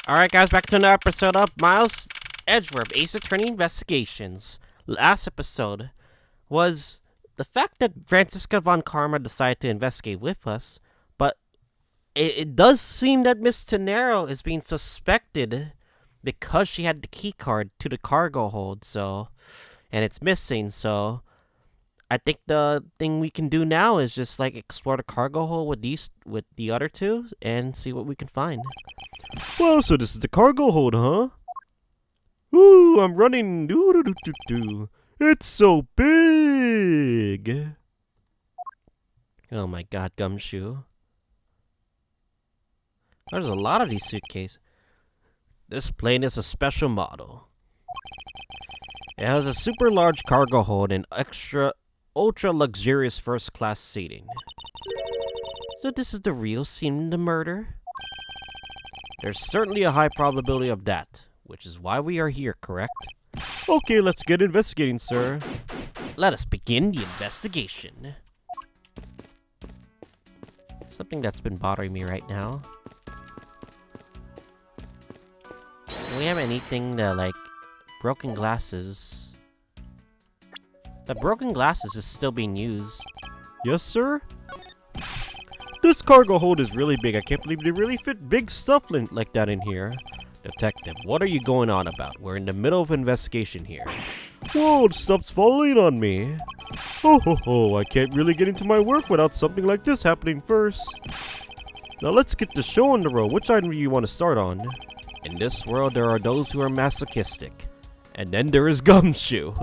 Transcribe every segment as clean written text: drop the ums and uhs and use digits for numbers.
Alright guys, back to another episode of Miles Edgeworth Ace Attorney Investigations. Last episode was the fact that Franziska von Karma decided to investigate with us, but it does seem that Ms Teneiro is being suspected because she had the key card to the cargo hold, and it's missing, so I think the thing we can do now is just like explore the cargo hold with the other two and see what we can find. Well, so this is the cargo hold, huh? Ooh, I'm running. Doo-doo-doo-doo-doo. It's so big. Oh my god, Gumshoe. There's a lot of these suitcases. This plane is a special model. It has a super large cargo hold and ultra luxurious first class seating. So this is the real scene of the murder? There's certainly a high probability of that, which is why we are here, correct? Okay, let's get investigating, sir. Let us begin the investigation. Something that's been bothering me right now. Do we have anything that, like, broken glasses? The broken glasses is still being used. Yes, sir? This cargo hold is really big. I can't believe they really fit big stuff like that in here. Detective, what are you going on about? We're in the middle of investigation here. Whoa, it stops falling on me. Oh ho ho, I can't really get into my work without something like this happening first. Now let's get the show on the road. Which item do you want to start on? In this world, there are those who are masochistic. And then there is Gumshoe.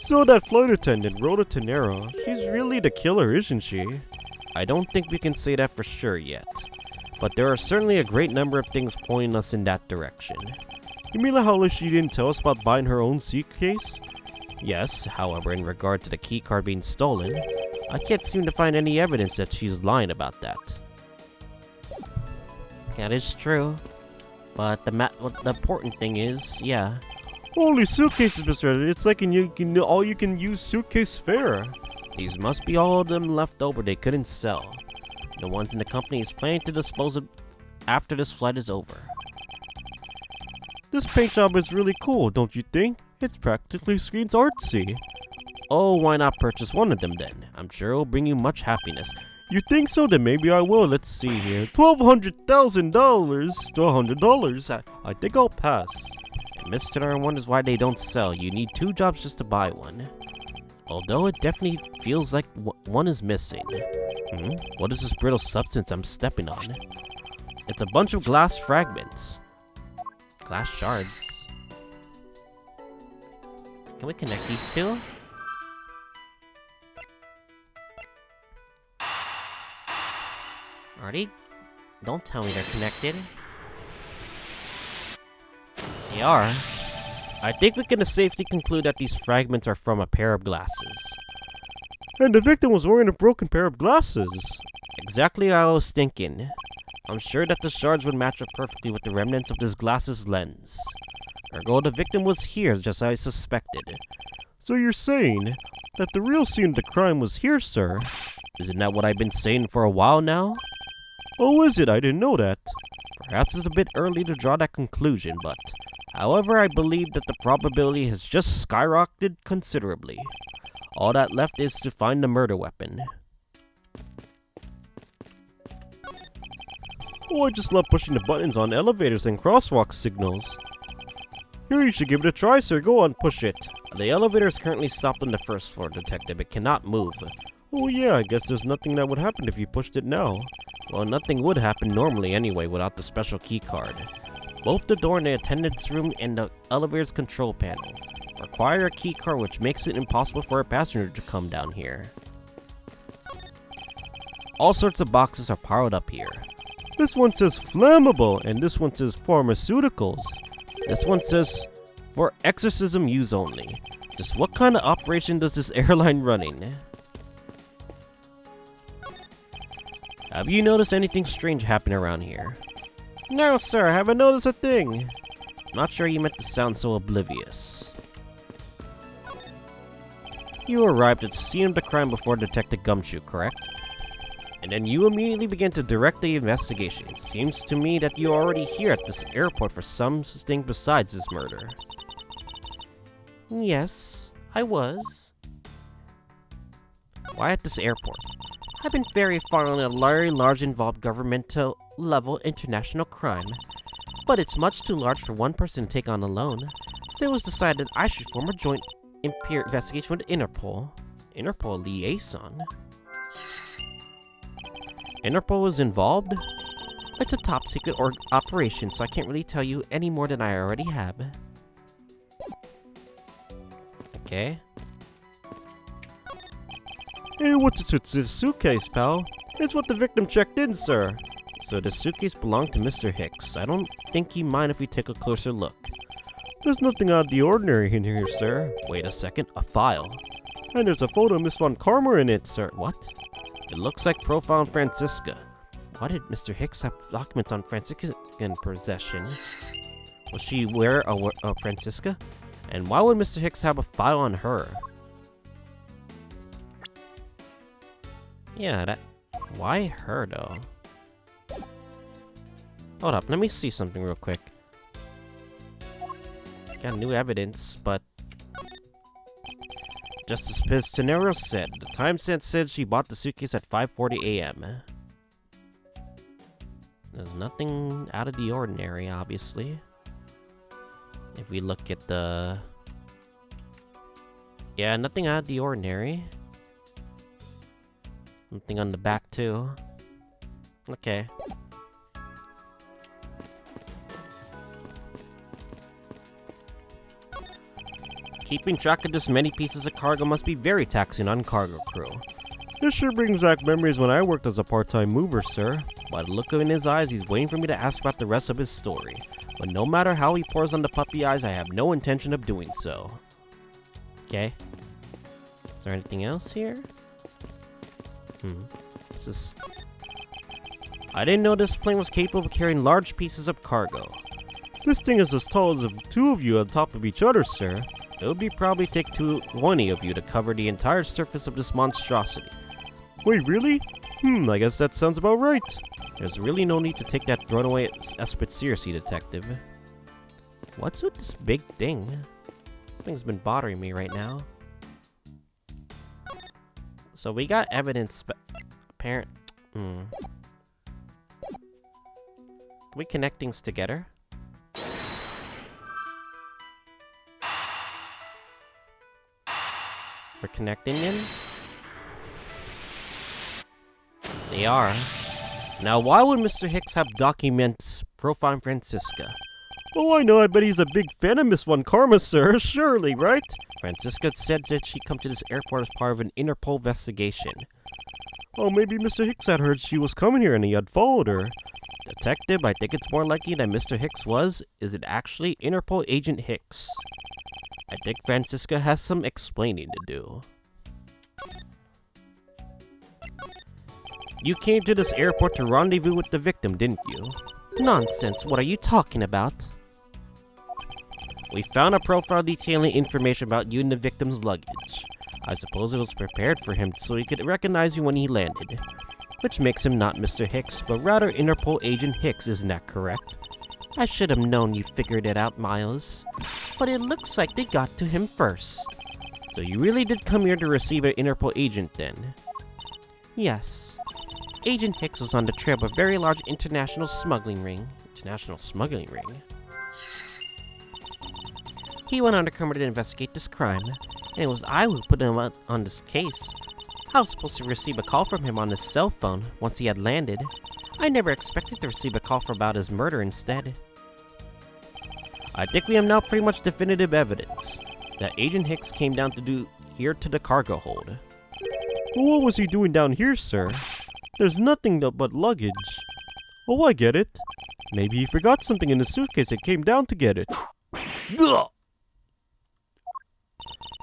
So that flight attendant, Rhoda Teneiro, she's really the killer, isn't she? I don't think we can say that for sure yet. But there are certainly a great number of things pointing us in that direction. You mean how she didn't tell us about buying her own suitcase? Yes, however, in regard to the keycard being stolen, I can't seem to find any evidence that she's lying about that. That is true. But the important thing is, yeah. Holy suitcases, Mr. Edit. It's like all you can use suitcase fare. These must be all of them left over they couldn't sell. The ones in the company is planning to dispose of after this flight is over. This paint job is really cool, don't you think? It's practically screens artsy. Oh, why not purchase one of them then? I'm sure it'll bring you much happiness. You think so? Then maybe I will. Let's see here. $1,200,000. $1,200. I think I'll pass. And Ms Teneiro wonders why they don't sell. You need 2 jobs just to buy one. Although it definitely feels like one is missing. What is this brittle substance I'm stepping on? It's a bunch of glass fragments. Glass shards. Can we connect these two? Already? Don't tell me they're connected. They are. I think we can safely conclude that these fragments are from a pair of glasses. And the victim was wearing a broken pair of glasses. Exactly what I was thinking. I'm sure that the shards would match up perfectly with the remnants of this glass's lens. Ergo, the victim was here, just as I suspected. So you're saying that the real scene of the crime was here, sir? Isn't that what I've been saying for a while now? Oh, is it? I didn't know that. Perhaps it's a bit early to draw that conclusion, but however, I believe that the probability has just skyrocketed considerably. All that left is to find the murder weapon. Oh, I just love pushing the buttons on elevators and crosswalk signals. Here, you should give it a try, sir. Go on, push it. The elevator is currently stopped on the first floor, Detective. It cannot move. Oh yeah, I guess there's nothing that would happen if you pushed it now. Well, nothing would happen normally anyway without the special key card. Both the door in the attendant's room and the elevator's control panels require a key card, which makes it impossible for a passenger to come down here. All sorts of boxes are piled up here. This one says flammable, and this one says pharmaceuticals. This one says for exorcism use only. Just what kind of operation does this airline running? Have you noticed anything strange happening around here? No, sir, I haven't noticed a thing. Not sure you meant to sound so oblivious. You arrived at the scene of the crime before Detective Gumshoe, correct? And then you immediately begin to direct the investigation. It seems to me that you're already here at this airport for something besides this murder. Yes, I was. Why at this airport? I've been very following a very large involved governmental level international crime. But it's much too large for one person to take on alone. So it was decided I should form a joint investigation with Interpol. Interpol liaison? Interpol is involved? It's a top secret operation, so I can't really tell you any more than I already have. Okay. Hey, what's this suitcase, pal? It's what the victim checked in, sir. So the suitcase belonged to Mr. Hicks. I don't think you mind if we take a closer look. There's nothing out of the ordinary in here, sir. Wait a second, a file. And there's a photo of Miss Von Karma in it, sir. What? It looks like profile on Francisca. Why did Mr. Hicks have documents on Francisca's in possession? Was she aware of Francisca? And why would Mr. Hicks have a file on her? Yeah, why her, though? Hold up, let me see something real quick. Got new evidence, but... Just as Ms Teneiro said, the timestamp said she bought the suitcase at 5:40 a.m. There's nothing out of the ordinary, obviously. If we look at the... Yeah, nothing out of the ordinary. Nothing on the back, too. Okay. Keeping track of this many pieces of cargo must be very taxing on cargo crew. This sure brings back memories when I worked as a part-time mover, sir. By the look in his eyes, he's waiting for me to ask about the rest of his story. But no matter how he pours on the puppy eyes, I have no intention of doing so. Okay. Is there anything else here? This is... I didn't know this plane was capable of carrying large pieces of cargo. This thing is as tall as the two of you on top of each other, sir. It would probably take 20 of you to cover the entire surface of this monstrosity. Wait, really? I guess that sounds about right. There's really no need to take that runaway aspect seriously, Detective. What's with this big thing? This thing's been bothering me right now. So we got evidence, but apparent. Can we connect things together? We're connecting them? They are. Now, why would Mr. Hicks have documents profiling Francisca? Oh, I know. I bet he's a big fan of Miss Von Karma, sir. Surely, right? Francisca said that she'd come to this airport as part of an Interpol investigation. Oh, maybe Mr. Hicks had heard she was coming here and he had followed her. Detective, I think it's more likely that Mr. Hicks is it actually Interpol Agent Hicks. I think Francisca has some explaining to do. You came to this airport to rendezvous with the victim, didn't you? Nonsense, what are you talking about? We found a profile detailing information about you and the victim's luggage. I suppose it was prepared for him so he could recognize you when he landed. Which makes him not Mr. Hicks, but rather Interpol Agent Hicks, isn't that correct? I should have known you figured it out, Miles. But it looks like they got to him first. So you really did come here to receive an Interpol agent then? Yes. Agent Hicks was on the trail of a very large international smuggling ring. International smuggling ring? He went undercover to investigate this crime, and it was I who put him on this case. I was supposed to receive a call from him on his cell phone once he had landed. I never expected to receive a call about his murder instead. I think we have now pretty much definitive evidence that Agent Hicks came down here to the cargo hold. Well, what was he doing down here, sir? There's nothing but luggage. Oh, I get it. Maybe he forgot something in the suitcase and came down to get it. Ugh!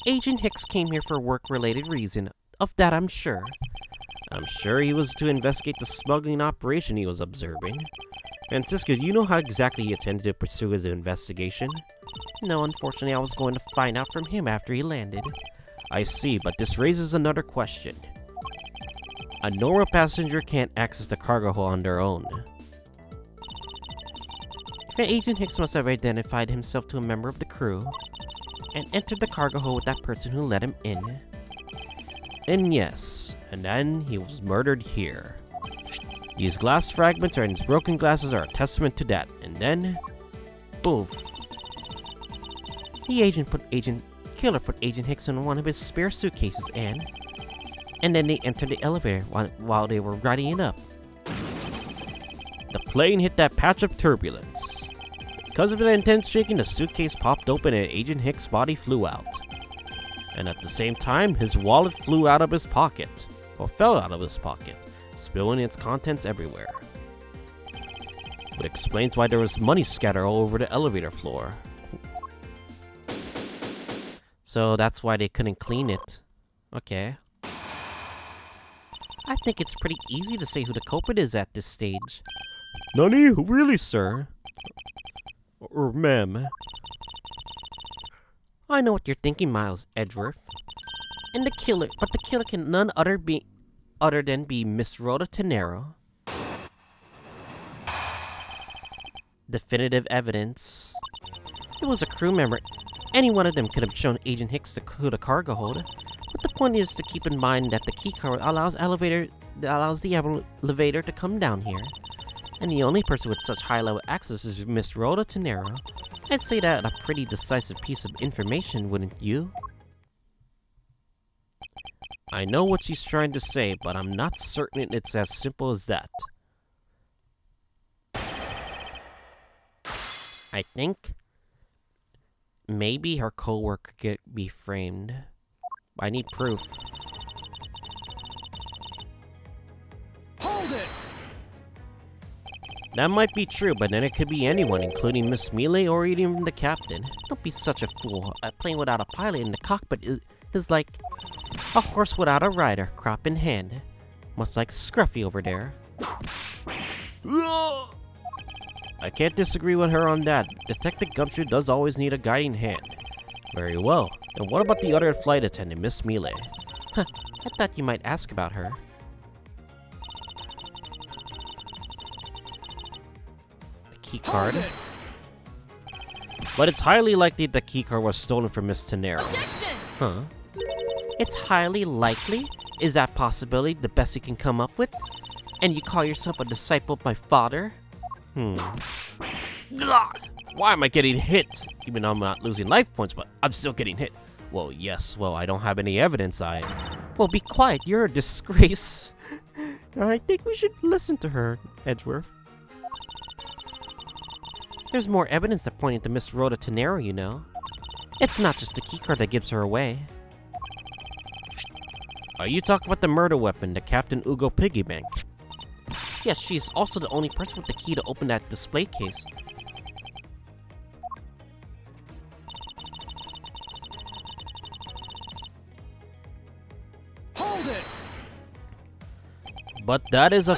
Agent Hicks came here for a work-related reason. Of that, I'm sure. I'm sure he was to investigate the smuggling operation he was observing. Francisca, do you know how exactly he intended to pursue his investigation? No, unfortunately, I was going to find out from him after he landed. I see, but this raises another question. A normal passenger can't access the cargo hold on their own. Agent Hicks must have identified himself to a member of the crew and entered the cargo hold with that person who let him in. And yes, and then he was murdered here. These glass fragments and his broken glasses are a testament to that. And then, poof. The killer put Agent Hicks in one of his spare suitcases and then they entered the elevator while they were riding it up. The plane hit that patch of turbulence. Because of the intense shaking, the suitcase popped open and Agent Hicks' body flew out. And at the same time, his wallet flew out of his pocket, or fell out of his pocket, spilling its contents everywhere. It explains why there was money scattered all over the elevator floor. So that's why they couldn't clean it. Okay. I think it's pretty easy to say who the culprit is at this stage. Nani? Really, sir? Or ma'am? I know what you're thinking, Miles Edgeworth. But the killer can none other than be Miss Rhoda Teneiro. Definitive evidence. It was a crew member. Any one of them could have shown Agent Hicks the cargo hold. But the point is to keep in mind that the keycard allows the elevator to come down here. And the only person with such high-level access is Miss Rhoda Teneiro. I'd say that a pretty decisive piece of information, wouldn't you? I know what she's trying to say, but I'm not certain it's as simple as that. I think maybe her co-worker could be framed. I need proof. Hold it! That might be true, but then it could be anyone, including Miss Mealy or even the captain. Don't be such a fool. A plane without a pilot in the cockpit is like a horse without a rider, crop in hand. Much like Scruffy over there. I can't disagree with her on that. Detective Gumshoe does always need a guiding hand. Very well. And what about the other flight attendant, Miss Mealy? Huh, I thought you might ask about her. Keycard. But it's highly likely the keycard was stolen from Ms Teneiro. Huh? It's highly likely? Is that possibility the best you can come up with? And you call yourself a disciple of my father? Why am I getting hit? Even though I'm not losing life points, but I'm still getting hit. Well, yes, I don't have any evidence. Well, be quiet, you're a disgrace. I think we should listen to her, Edgeworth. There's more evidence that pointing to Miss Rhoda Teneiro, you know. It's not just the keycard that gives her away. Are you talking about the murder weapon, the Captain Ugo piggy bank? Yes, she's also the only person with the key to open that display case. Hold it! But that is a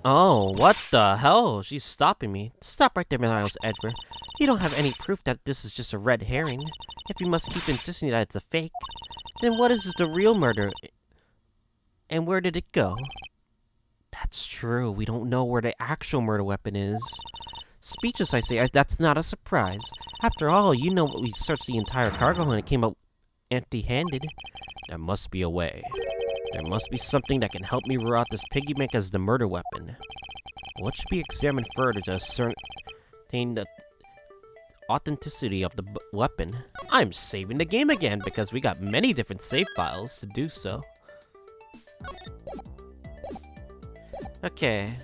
Oh, what the hell? She's stopping me. Stop right there, Miles Edgeworth. You don't have any proof that this is just a red herring. If you must keep insisting that it's a fake, then what is the real murder? And where did it go? That's true. We don't know where the actual murder weapon is. Speechless, I say. That's not a surprise. After all, you know we searched the entire cargo and it came out empty-handed. There must be a way. There must be something that can help me rule out this piggy bank as the murder weapon. What should be examined further to ascertain the authenticity of the weapon? I'm saving the game again because we got many different save files to do so. Okay.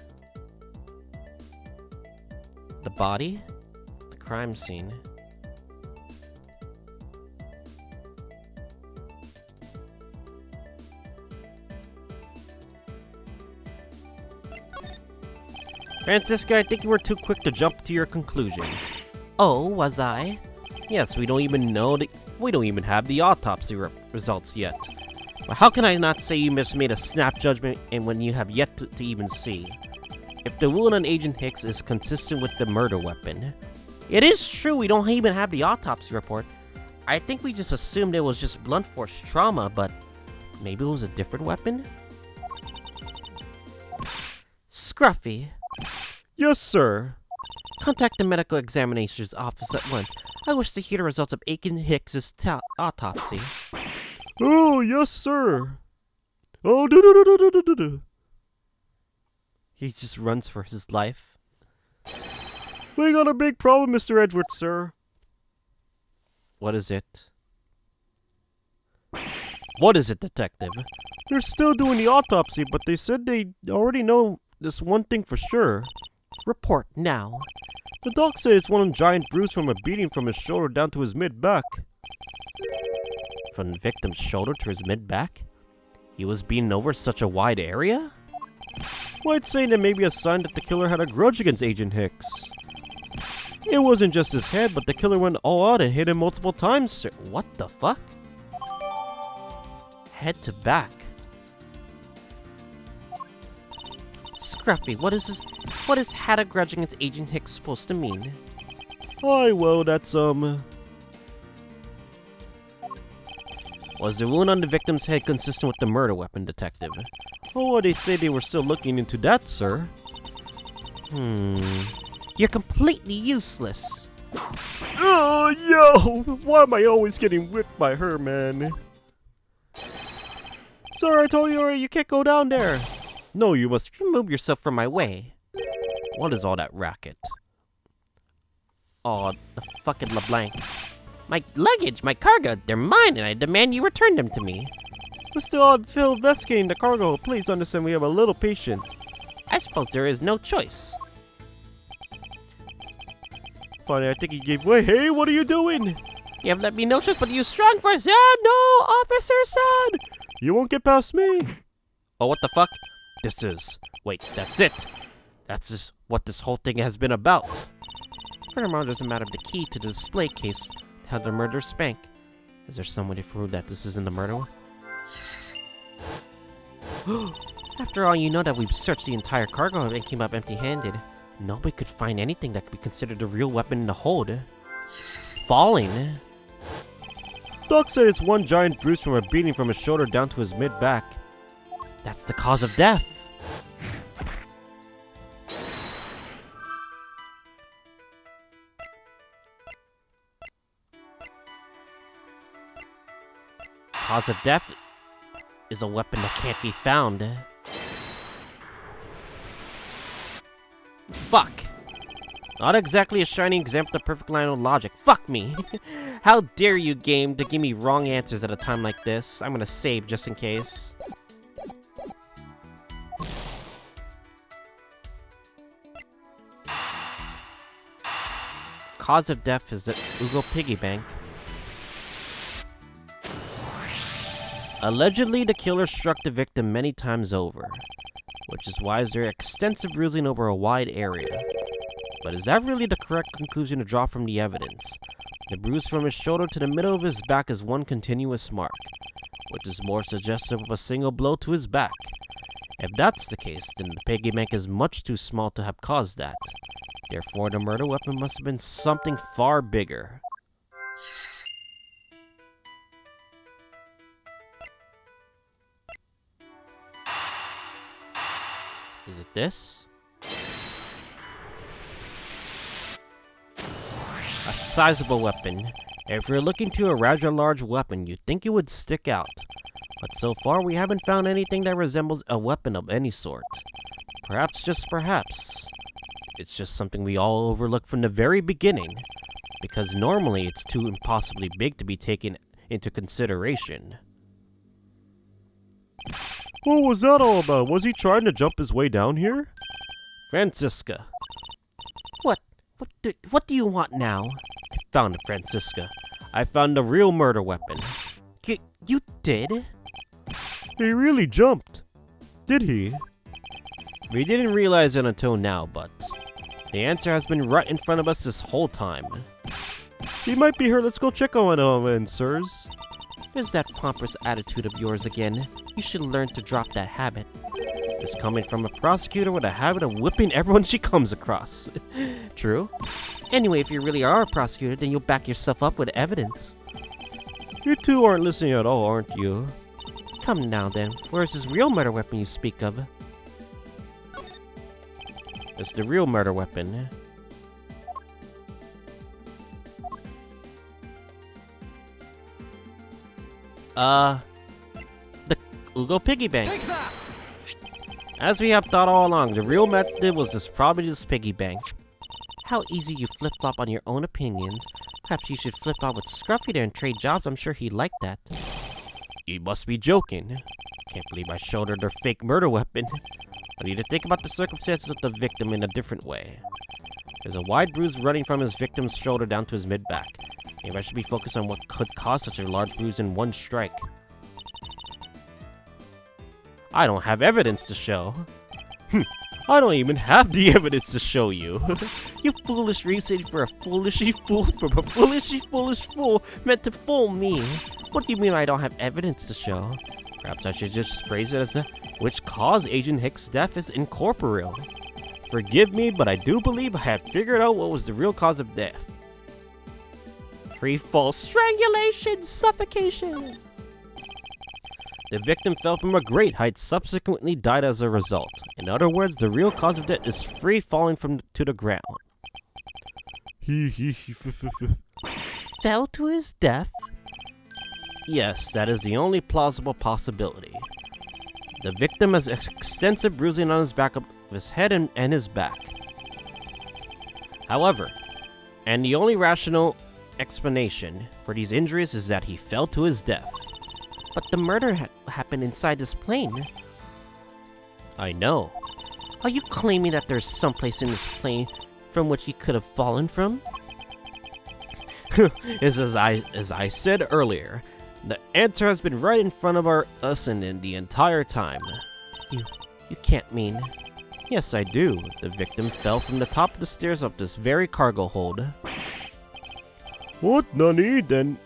The body, the crime scene. Francisca, I think you were too quick to jump to your conclusions. Oh, was I? Yes, we don't even have the autopsy results yet. But how can I not say you just made a snap judgment and when you have yet to even see? If the wound on Agent Hicks is consistent with the murder weapon. It is true we don't even have the autopsy report. I think we just assumed it was just blunt force trauma, but maybe it was a different weapon? Scruffy, Yes, sir. contact the medical examiner's office at once. I wish to hear the results of Aiken Hicks's autopsy. Oh, yes, sir. Oh, do. He just runs for his life. We got a big problem, Mr. Edgeworth, sir. What is it? What is it, detective? They're still doing the autopsy, but they said they already know this one thing for sure. Report now. The doc said it's one giant bruise from a beating from his shoulder down to his mid-back. From the victim's shoulder to his mid-back? He was beaten over such a wide area? White saying that maybe a sign that the killer had a grudge against Agent Hicks. It wasn't just his head, but the killer went all out and hit him multiple times, sir. What the fuck? Head to back. Scruffy, what is had a grudge against Agent Hicks supposed to mean? Aye, well, that's, Was the wound on the victim's head consistent with the murder weapon, detective? Oh, they say they were still looking into that, sir. You're completely useless. Oh, yo! Why am I always getting whipped by her, man? Sir, I told you already, you can't go down there. No, you must Remove yourself from my way. What is all that racket? Oh, the fucking LeBlanc. My luggage, my cargo, they're mine, and I demand you return them to me. We're still investigating the cargo. Please understand we have a little patience. I suppose there is no choice. Funny, I think he gave way. Hey, what are you doing? You have let me no choice but to use strong force. Ah, no, Officer Son! You won't get past me. Oh, what the fuck? Wait, that's it. That's what this whole thing has been about. Furthermore, there's a matter of the key to the display case how the murder spank. Is there some way to prove that this isn't the murder one? After all, you know that we've searched the entire cargo and came up empty-handed. Nobody could find anything that could be considered a real weapon in the hold. Falling? Doc said it's one giant bruise from a beating from his shoulder down to his mid-back. That's the cause of death. Cause of death is a weapon that can't be found. Fuck. Not exactly a shining example of perfect line of logic. Fuck me. How dare you, game, to give me wrong answers at a time like this. I'm gonna save just in case. Cause of death is the Ugo Piggy Bank. Allegedly, the killer struck the victim many times over, which is why there extensive bruising over a wide area. But is that really the correct conclusion to draw from the evidence? The bruise from his shoulder to the middle of his back is one continuous mark, which is more suggestive of a single blow to his back. If that's the case, then the piggy bank is much too small to have caused that. Therefore, the murder weapon must have been something far bigger. Is it this? A sizable weapon. If you're looking to a rather large weapon, you'd think it would stick out. But so far, we haven't found anything that resembles a weapon of any sort. Perhaps, just perhaps, it's just something we all overlook from the very beginning, because normally it's too impossibly big to be taken into consideration. What was that all about? Was he trying to jump his way down here? Francisca. What do you want now? I found it, Francisca. I found the real murder weapon. You did? He really jumped. Did he? We didn't realize it until now, but the answer has been right in front of us this whole time. He might be here. Let's go check on him, sirs. Is that pompous attitude of yours again? You should learn to drop that habit. It's coming from a prosecutor with a habit of whipping everyone she comes across. True? Anyway, if you really are a prosecutor, then you'll back yourself up with evidence. You two aren't listening at all, aren't you? Come now then, where's this real murder weapon you speak of? It's the real murder weapon. The Ugo piggy bank. As we have thought all along, the real method was probably this piggy bank. How easy you flip-flop on your own opinions. Perhaps you should flip out with Scruffy there and trade jobs. I'm sure he'd like that. You must be joking. Can't believe I shouldered their fake murder weapon. I need to think about the circumstances of the victim in a different way. There's a wide bruise running from his victim's shoulder down to his mid-back. Maybe I should be focused on what could cause such a large bruise in one strike. I don't have evidence to show. I don't even have the evidence to show you. You foolish reasoning for a foolishly fool from a foolishly foolish fool meant to fool me. What do you mean I don't have evidence to show? Perhaps I should just phrase it as which caused Agent Hicks' death is incorporeal. Forgive me, but I do believe I have figured out what was the real cause of death. Free fall, strangulation, suffocation. The victim fell from a great height, subsequently died as a result. In other words, the real cause of death is free falling to the ground. Fell to his death? Yes, that is the only plausible possibility. The victim has extensive bruising on his back of his head and his back. However, and the only rational explanation for these injuries is that he fell to his death. But the murder happened inside this plane. I know. Are you claiming that there's someplace in this plane from which he could have fallen from? As I said earlier, the answer has been right in front of us and the entire time. You can't mean... Yes, I do. The victim fell from the top of the stairs up this very cargo hold. What, Nani? Then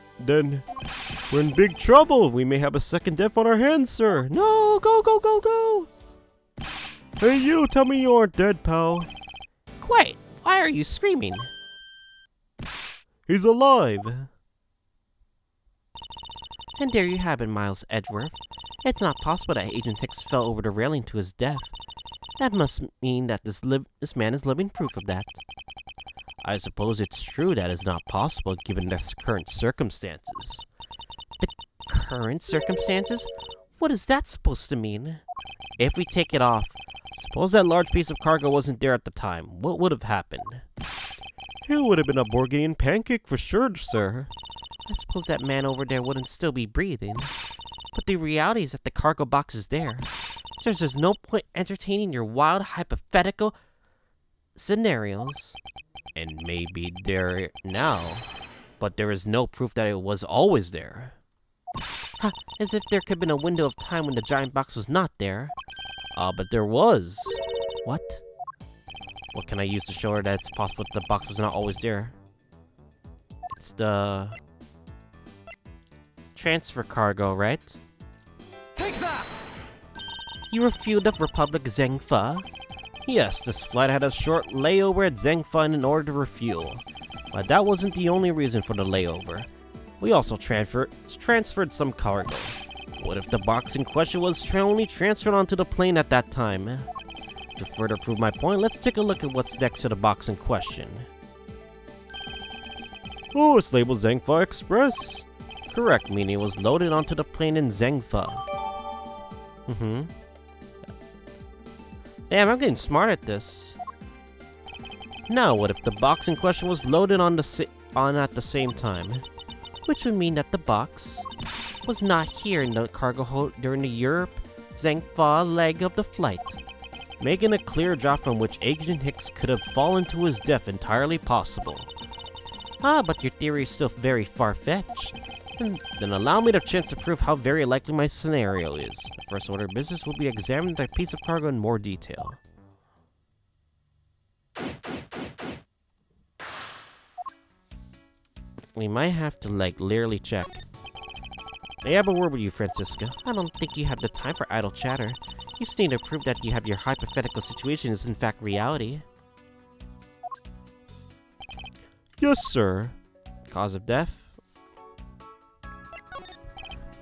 we're in big trouble. We may have a second death on our hands, sir. No, go! Hey, you, tell me you aren't dead, pal. Wait, why are you screaming? He's alive. And there you have it, Miles Edgeworth. It's not possible that Agent Hicks fell over the railing to his death. That must mean that this man is living proof of that. I suppose it's true that is not possible given the current circumstances. The current circumstances? What is that supposed to mean? If we take it off, suppose that large piece of cargo wasn't there at the time. What would have happened? It would have been a Borgian pancake for sure, sir. I suppose that man over there wouldn't still be breathing. But the reality is that the cargo box is there. There's just no point entertaining your wild, hypothetical scenarios. And maybe there now, but there is no proof that it was always there. Huh, as if there could have been a window of time when the giant box was not there. But there was. What? What can I use to show her that it's possible that the box was not always there? It's the... transfer cargo, right? Take that! You refueled at Republic Zhengfa? Yes, this flight had a short layover at Zhengfa in order to refuel. But that wasn't the only reason for the layover. We also transferred some cargo. What if the box in question was only transferred onto the plane at that time? To further prove my point, let's take a look at what's next to the box in question. Oh, it's labeled Zhengfa Express. Correct, meaning it was loaded onto the plane in Zhengfa. Damn, I'm getting smart at this. Now, what if the box in question was loaded on at the same time? Which would mean that the box was not here in the cargo hold during the Europe-Zhengfa leg of the flight, making a clear drop from which Agent Hicks could have fallen to his death entirely possible. But your theory is still very far-fetched. Then allow me the chance to prove how very likely my scenario is. The first order of business will be examining that piece of cargo in more detail. We might have to, literally check. May I have a word with you, Francisca? I don't think you have the time for idle chatter. You just need to prove that you have your hypothetical situation is in fact reality. Yes, sir. Cause of death?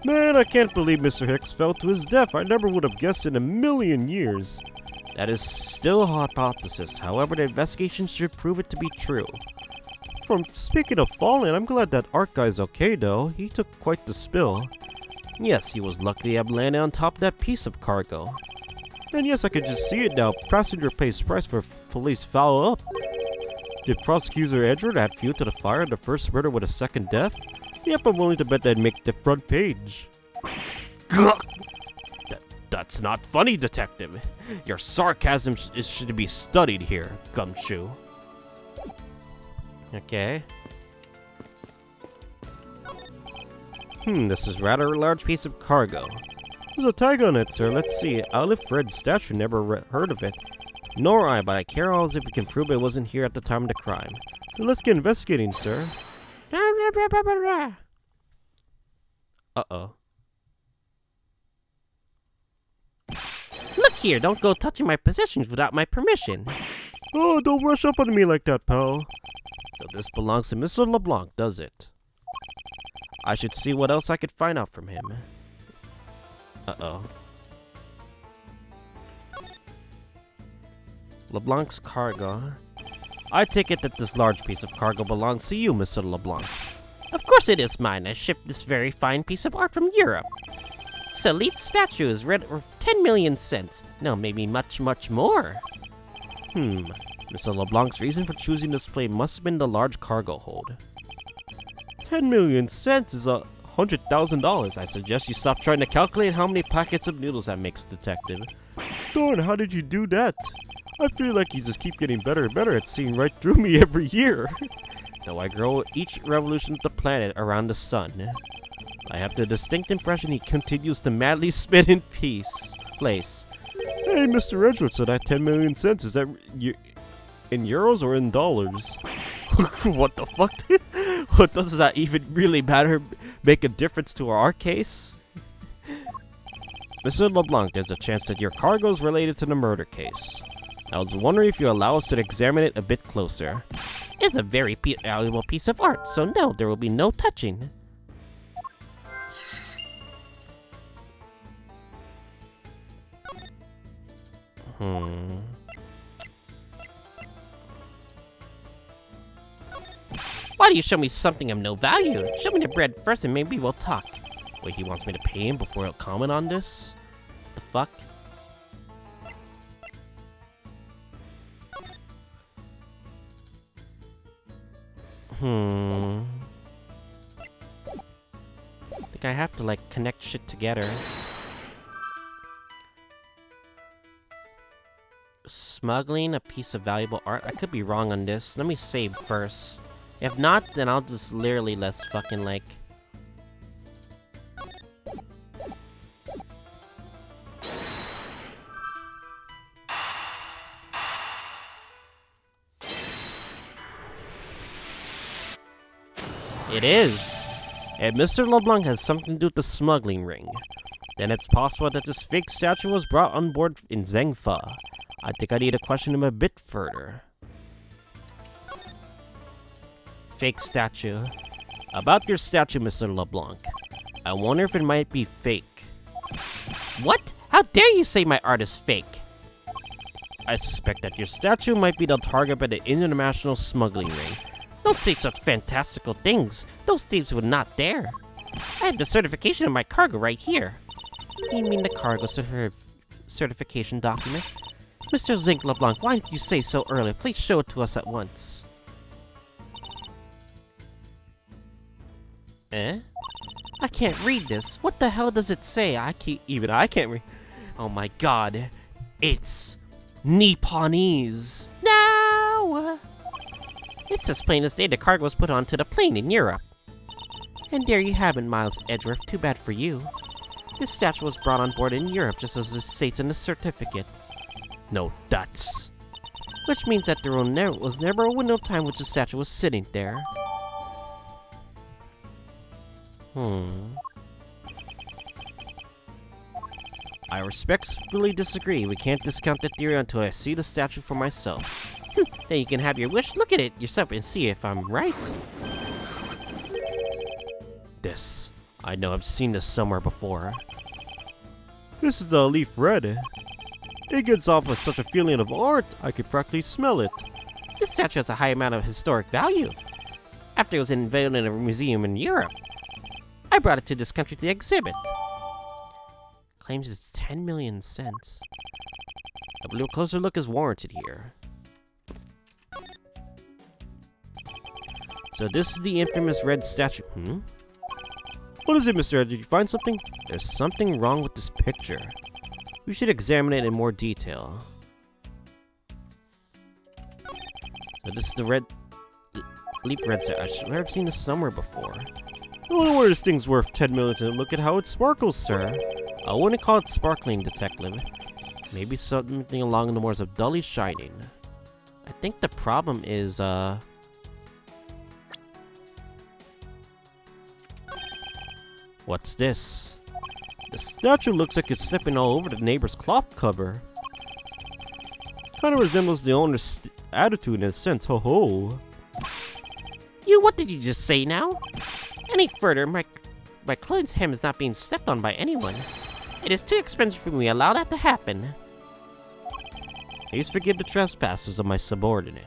Man, I can't believe Mr. Hicks fell to his death. I never would have guessed in a million years. That is still a hypothesis, however the investigation should prove it to be true. From speaking of falling, I'm glad that art guy's okay though. He took quite the spill. Yes, he was lucky to have landed on top of that piece of cargo. And yes, I could just see it now. Passenger pays price for police foul up. Did Prosecutor Edgeworth add fuel to the fire the first murder with a second death? Yep, I'm willing to bet that'd make the front page. That's not funny, Detective. Your sarcasm should be studied here, Gumshoe. Okay. This is rather a large piece of cargo. There's a tag on it, sir. Let's see. Olive Fred's statue, never heard of it. Nor I, but I care all as if we can prove it wasn't here at the time of the crime. So let's get investigating, sir. Uh-oh. Look here, don't go touching my possessions without my permission. Oh, don't rush up on me like that, pal. So this belongs to Mr. LeBlanc, does it? I should see what else I could find out from him. Uh-oh. LeBlanc's cargo. I take it that this large piece of cargo belongs to you, Mr. LeBlanc. Of course it is mine. I shipped this very fine piece of art from Europe. This elite statue is worth 10 million cents. No, maybe much, much more. Mr. LeBlanc's reason for choosing this plane must have been the large cargo hold. 10 million cents is $100,000. I suggest you stop trying to calculate how many packets of noodles that makes, Detective. Darn, how did you do that? I feel like you just keep getting better and better at seeing right through me every year. Though I grow each revolution of the planet around the sun, I have the distinct impression he continues to madly spin in place. Hey, Mr. Edgeworth, so that 10 million cents, is that in euros or in dollars? What the fuck? What does that even really make a difference to our case? Mr. LeBlanc, there's a chance that your cargo is related to the murder case. I was wondering if you allow us to examine it a bit closer. It's a very valuable piece of art, so no, there will be no touching. Why do you show me something of no value? Show me the bread first and maybe we'll talk. Wait, he wants me to pay him before he'll comment on this? The fuck? I think I have to, like, connect shit together. Smuggling a piece of valuable art? I could be wrong on this. Let me save first. If not, then I'll just literally let's fucking, like... It is! And Mr. LeBlanc has something to do with the smuggling ring. Then it's possible that this fake statue was brought on board in Zhengfa. I think I need to question him a bit further. Fake statue. About your statue, Mr. LeBlanc. I wonder if it might be fake. What? How dare you say my art is fake? I suspect that your statue might be the target by the international smuggling ring. Don't say such fantastical things. Those thieves would not dare. I have the certification of my cargo right here. You mean the cargo certification document? Mr. Zinc LeBlanc, why didn't you say so earlier? Please show it to us at once. Eh? I can't read this. What the hell does it say? Even I can't read. Oh my god. It's Nipponese. No! It's as plain as day the cargo was put onto the plane in Europe. And there you have it, Miles Edgeworth. Too bad for you. This statue was brought on board in Europe just as it states in the certificate. No, that's... Which means that there was never a window of time which the statue was sitting there. I respectfully disagree. We can't discount the theory until I see the statue for myself. Then you can have your wish. Look at it yourself and see if I'm right. This. I know I've seen this somewhere before. This is the leaf red. It gives off such a feeling of art, I could practically smell it. This statue has a high amount of historic value. After it was unveiled in a museum in Europe, I brought it to this country to exhibit. Claims it's 10 million cents. I believe a closer look is warranted here. So this is the infamous red statue. What is it, Mr. Ed? Did you find something? There's something wrong with this picture. We should examine it in more detail. So this is the red... Leaf red statue. I swear I've seen this somewhere before. I don't know where this thing's worth 10 million to look at how it sparkles, sir. I wouldn't call it sparkling, detective. Maybe something along the lines of dully shining. I think the problem is, What's this? The statue looks like it's stepping all over the neighbor's cloth cover. Kinda resembles the owner's attitude in a sense, ho ho. What did you just say now? Any further, my client's hem is not being stepped on by anyone. It is too expensive for me to allow that to happen. Please forgive the trespasses of my subordinate.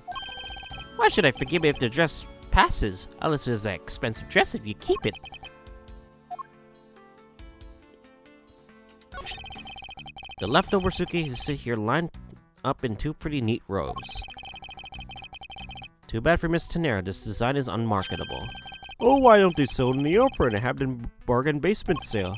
Why should I forgive it if the dress passes? Unless it is an expensive dress if you keep it. The leftover suitcases sit here lined up in two pretty neat rows. Too bad for Ms Teneiro, this design is unmarketable. Oh, why don't they sell it in the opera and have a bargain basement sale?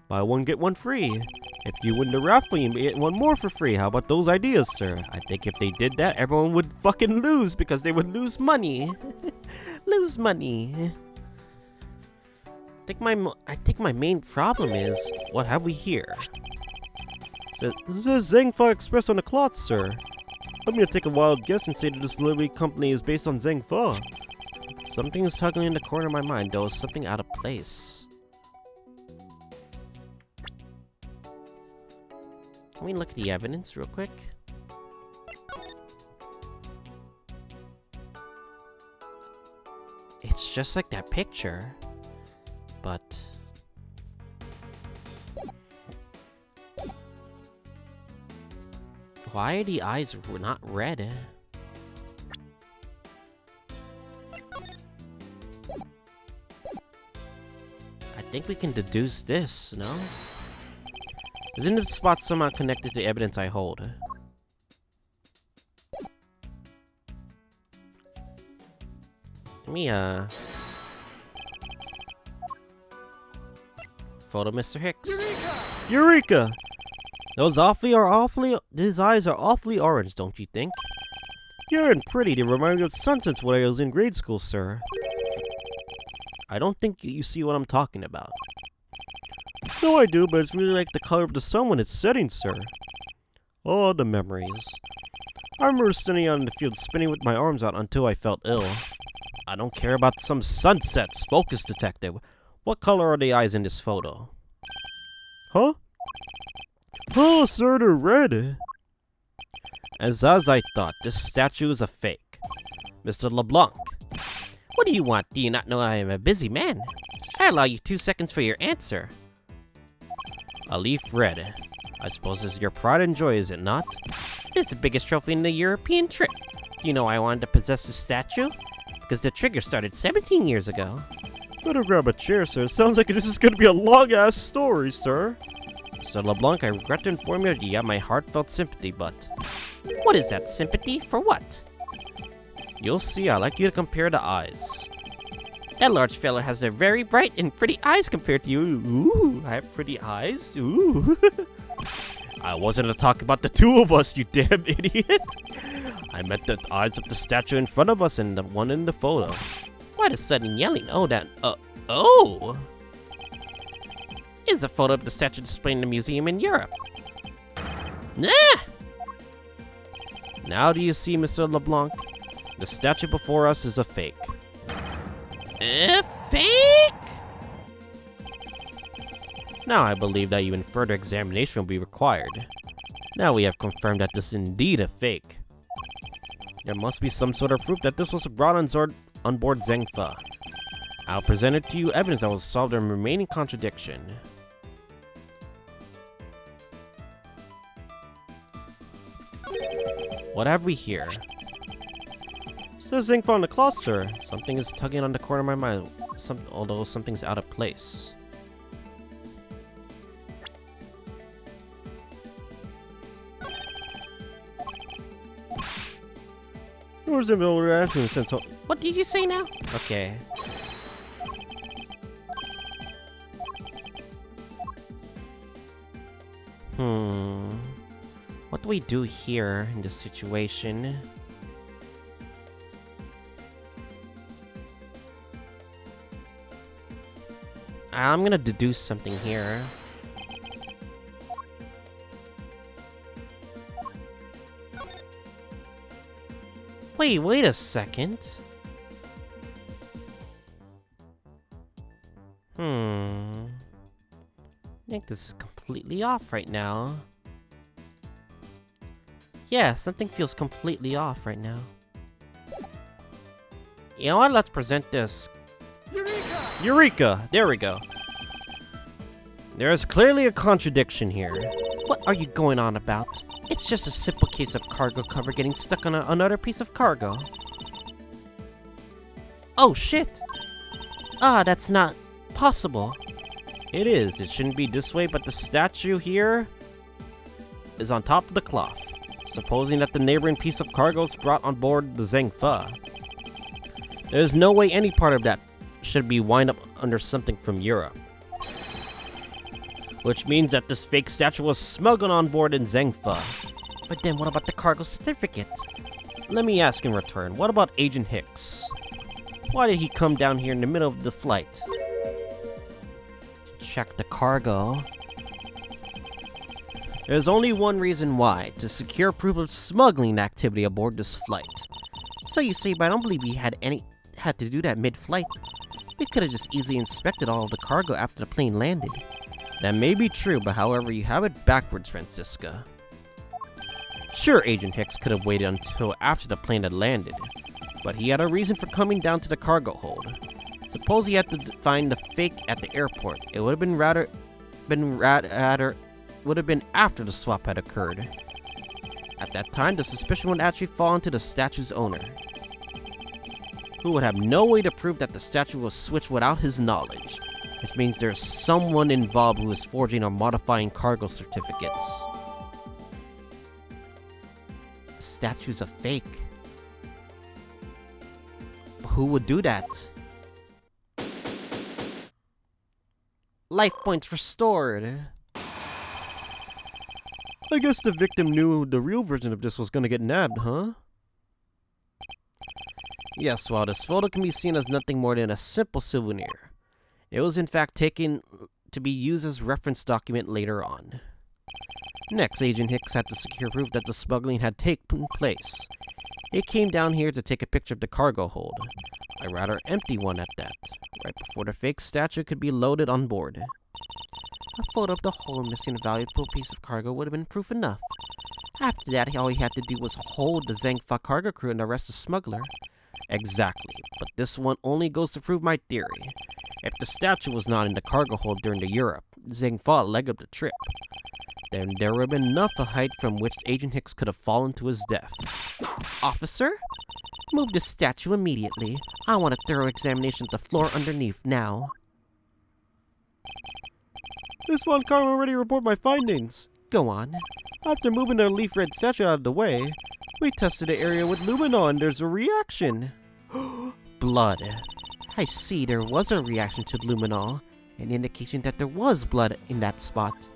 Buy one, get one free. If you win the raffle, you get one more for free. How about those ideas, sir? I think if they did that, everyone would fucking lose because they would lose money. Lose money. I think my main problem is, what have we here? This is Zhengfa Express on the cloth, sir. I'm gonna take a wild guess and say that this delivery company is based on Zhengfa. Something is tugging in the corner of my mind, though. Something out of place. Can we look at the evidence real quick? It's just like that picture, but... Why are the eyes not red? I think we can deduce this, no? Isn't this spot somehow connected to the evidence I hold? Let me, photo Mr. Hicks. Eureka! Those his eyes are awfully orange, don't you think? You're and pretty to remind me of sunsets when I was in grade school, sir. I don't think you see what I'm talking about. No, I do, but it's really like the color of the sun when it's setting, sir. Oh, the memories. I remember sitting out in the field spinning with my arms out until I felt ill. I don't care about some sunsets, focus detective. What color are the eyes in this photo? Huh? Oh, sir, they're red. As I thought, this statue is a fake. Mr. LeBlanc. What do you want? Do you not know I am a busy man? I allow you 2 seconds for your answer. A leaf red. I suppose this is your pride and joy, is it not? It is the biggest trophy in the European trip. Do you know why I wanted to possess this statue? Because the trigger started 17 years ago. Better grab a chair, sir. It sounds like this is gonna be a long-ass story, sir. Mr. LeBlanc, I regret to inform you that you have my heartfelt sympathy, but... What is that, sympathy? For what? You'll see, I'd like you to compare the eyes. That large fellow has a very bright and pretty eyes compared to you. Ooh, I have pretty eyes. Ooh. I wasn't talking about the two of us, you damn idiot. I meant the eyes of the statue in front of us and the one in the photo. Why the sudden yelling? Oh, that... oh! Is a photo of the statue displayed in a museum in Europe. Ah! Now do you see, Mr. LeBlanc? The statue before us is a fake. A fake? Now I believe that even further examination will be required. Now we have confirmed that this is indeed a fake. There must be some sort of proof that this was brought on board Zhengfa. I'll present it to you evidence that will solve the remaining contradiction. What have we here? Says ink on the cloth, sir. Something is tugging on the corner of my mind. Although something's out of place. Where's the reaction sense? What did you say now? Okay. What do we do here in this situation? I'm gonna deduce something here. Wait a second. I think this is completely off right now. Yeah, something feels completely off right now. You know what? Let's present this. Eureka! There we go. There is clearly a contradiction here. What are you going on about? It's just a simple case of cargo cover getting stuck on another piece of cargo. Oh shit! That's not possible. It is. It shouldn't be this way, but the statue here is on top of the cloth, supposing that the neighboring piece of cargo is brought on board the Zhengfa. There's no way any part of that should be wind up under something from Europe. Which means that this fake statue was smuggled on board in Zhengfa. But then what about the cargo certificate? Let me ask in return, what about Agent Hicks? Why did he come down here in the middle of the flight? Check the cargo. There's only one reason why, to secure proof of smuggling activity aboard this flight. So you see, but I don't believe we had to do that mid-flight. We could have just easily inspected all of the cargo after the plane landed. That may be true, but however, you have it backwards, Franziska. Sure, Agent Hicks could have waited until after the plane had landed, but he had a reason for coming down to the cargo hold. Suppose he had to find the fake at the airport. It would have been after the swap had occurred. At that time, the suspicion would actually fall onto the statue's owner, who would have no way to prove that the statue was switched without his knowledge, which means there's someone involved who is forging or modifying cargo certificates. The statue's a fake. But who would do that? Life points restored. I guess the victim knew the real version of this was gonna get nabbed, huh? Yes, while this photo can be seen as nothing more than a simple souvenir, it was in fact taken to be used as reference document later on. Next, Agent Hicks had to secure proof that the smuggling had taken place. He came down here to take a picture of the cargo hold, a rather empty one at that, right before the fake statue could be loaded on board. A photo of the hold missing a valuable piece of cargo would have been proof enough. After that, all he had to do was hold the Zhengfa cargo crew and arrest the smuggler. Exactly, but this one only goes to prove my theory. If the statue was not in the cargo hold during the Europe, Zhengfa legged up the trip, then there would have been enough a height from which Agent Hicks could have fallen to his death. Officer? Move the statue immediately. I want a thorough examination of the floor underneath now. This one car already report my findings. Go on. After moving the leaf red statue out of the way, we tested the area with luminol and there's a reaction. Blood. I see there was a reaction to luminol, an indication that there was blood in that spot.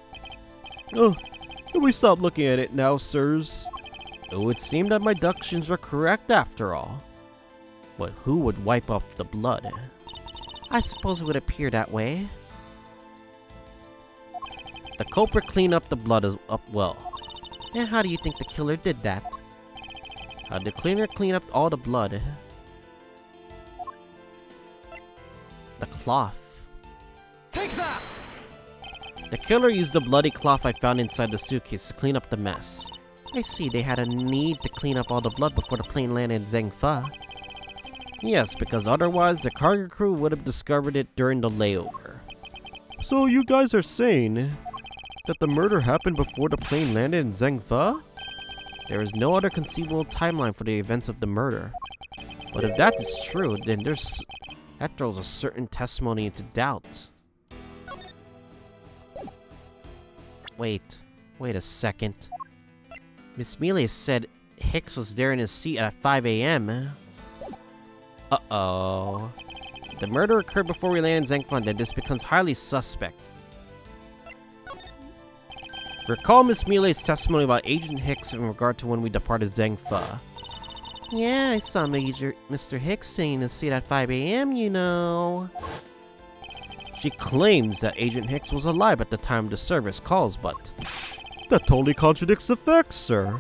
Oh, can we stop looking at it now, sirs? It would seem that my deductions were correct after all. But who would wipe off the blood? I suppose it would appear that way. The culprit cleaned up the blood up well. And how do you think the killer did that? How did the cleaner clean up all the blood? The cloth. Take that! The killer used the bloody cloth I found inside the suitcase to clean up the mess. I see they had a need to clean up all the blood before the plane landed in Zhengfa. Yes, because otherwise the cargo crew would have discovered it during the layover. So you guys are saying that the murder happened before the plane landed in Zhengfa? There is no other conceivable timeline for the events of the murder. But if that is true, then that throws a certain testimony into doubt. Wait a second. Miss Mealy said Hicks was there in his seat at 5 a.m. Uh-oh. If the murder occurred before we landed in Zangfun, then this becomes highly suspect. Recall Miss Mealy's testimony about Agent Hicks in regard to when we departed Zangfa. Yeah, I saw Mr. Hicks sitting in his seat at 5 a.m., you know. She claims that Agent Hicks was alive at the time of the service calls, but that totally contradicts the facts, sir.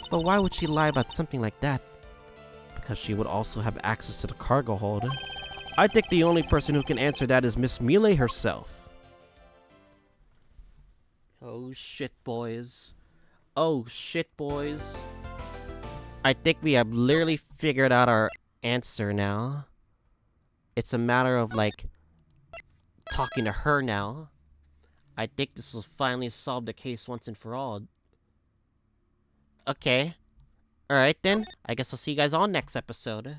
But why would she lie about something like that? Because she would also have access to the cargo hold. I think the only person who can answer that is Miss Mealy herself. Oh shit, boys. Oh shit, boys. I think we have literally figured out our answer now. It's a matter of, like, talking to her now. I think this will finally solve the case once and for all. Okay. Alright then. I guess I'll see you guys on next episode.